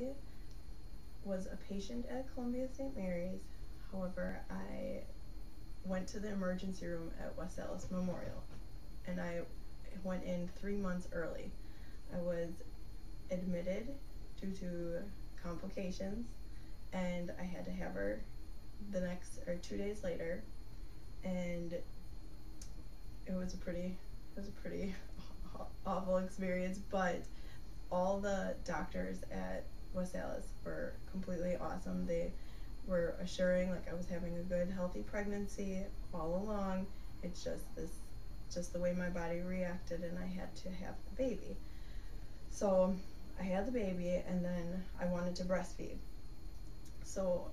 I was a patient at Columbia St. Mary's. However, I went to the emergency room at West Allis Memorial, and I went in 3 months early. I was admitted due to complications, and I had to have her the next, or 2 days later, and it was a pretty awful experience, but all the doctors at West Allis were completely awesome. They were assuring like I was having a good, healthy pregnancy all along. It's just the way my body reacted, and I had to have the baby. So I had the baby, and then I wanted to breastfeed. So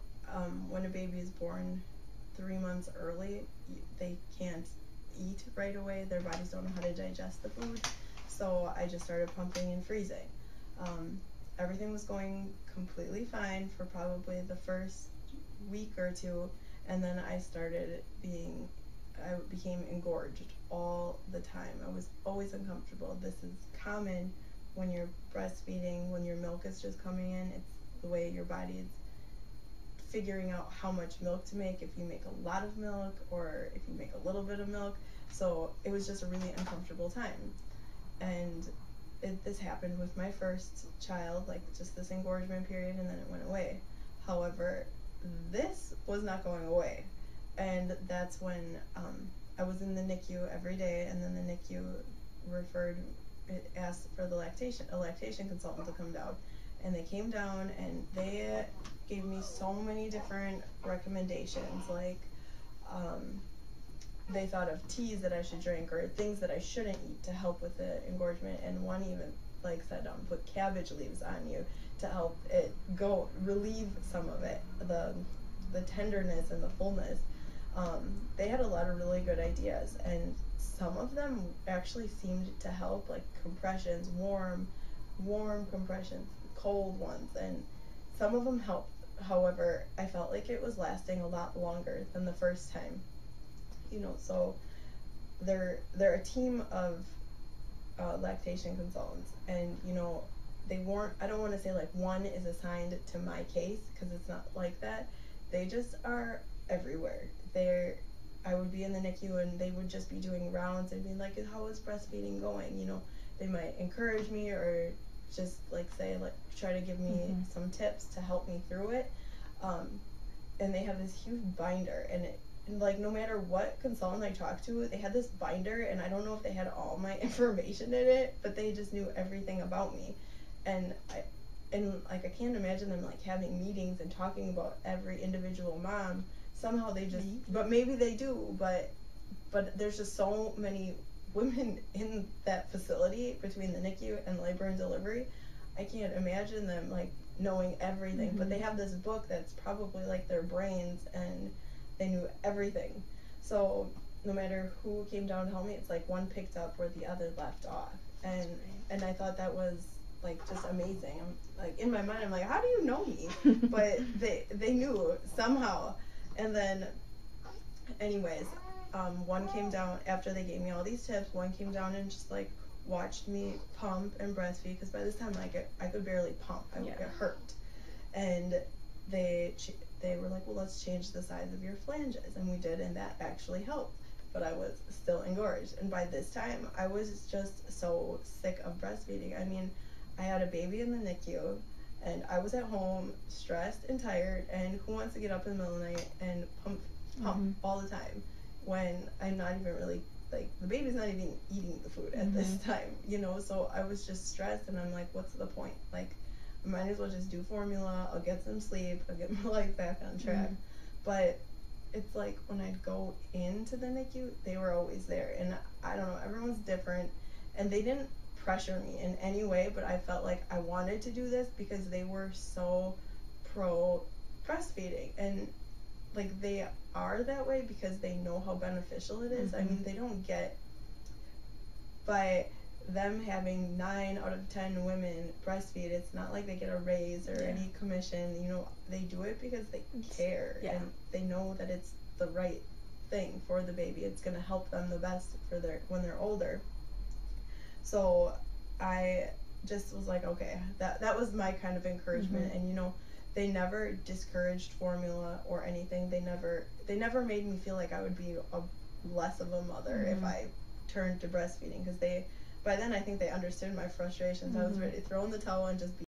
when a baby is born 3 months early, they can't eat right away. Their bodies don't know how to digest the food. So I just started pumping and freezing. Everything was going completely fine for probably the first week or two, and then I became engorged all the time. I was always uncomfortable. This is common when you're breastfeeding, when your milk is just coming in. It's the way your body is figuring out how much milk to make, if you make a lot of milk or if you make a little bit of milk. So it was just a really uncomfortable time. And this happened with my first child, like just this engorgement period, and then it went away. However, this was not going away. And that's when I was in the NICU every day, and then the NICU asked for a lactation consultant to come down. And they came down, and they gave me so many different recommendations, like they thought of teas that I should drink or things that I shouldn't eat to help with the engorgement, and one even like said put cabbage leaves on you to help it relieve some of it, the tenderness and the fullness. They had a lot of really good ideas, and some of them actually seemed to help, like compressions, warm compressions, cold ones, and some of them helped. However, I felt like it was lasting a lot longer than the first time. So they're a team of lactation consultants, and they weren't, I don't want to say like one is assigned to my case, because it's not like that. They just are everywhere. I would be in the NICU, and they would just be doing rounds and being like, how is breastfeeding going? They might encourage me, or just like say, like try to give me some tips to help me through it. And they have this huge binder, and like no matter what consultant I talked to, they had this binder, and I don't know if they had all my information in it, but they just knew everything about me. And I can't imagine them like having meetings and talking about every individual mom. Somehow they just, but maybe they do, but there's just so many women in that facility between the NICU and labor and delivery. I can't imagine them like knowing everything, but they have this book that's probably like their brains, and they knew everything. So no matter who came down to help me, it's like one picked up where the other left off. And I thought that was like just amazing. I'm like, in my mind, I'm like, how do you know me? But they knew somehow. And then anyways, one came down after they gave me all these tips. One came down and just like watched me pump and breastfeed, because by this time I could barely pump. It hurt. And they were like, well, let's change the size of your flanges, and we did, and that actually helped. But I was still engorged, and by this time I was just so sick of breastfeeding. I mean, I had a baby in the NICU, and I was at home stressed and tired, and who wants to get up in the middle of the night and pump all the time when I'm not even really, like, the baby's not even eating the food at this time, so I was just stressed, and I'm like, what's the point? Like, I might as well just do formula, I'll get some sleep, I'll get my life back on track. But it's like when I'd go into the NICU, they were always there, and I don't know, everyone's different, and they didn't pressure me in any way, but I felt like I wanted to do this because they were so pro breastfeeding, and like they are that way because they know how beneficial it is. I mean, they don't get, by them having 9 out of 10 women breastfeed, it's not like they get a raise or any commission. They do it because they care, and they know that it's the right thing for the baby. It's going to help them the best for when they're older. So I just was like, okay, that was my kind of encouragement. And you know, they never discouraged formula or anything. They never made me feel like I would be less of a mother if I turned to breastfeeding, because by then I think they understood my frustrations. I was ready to throw in the towel and just be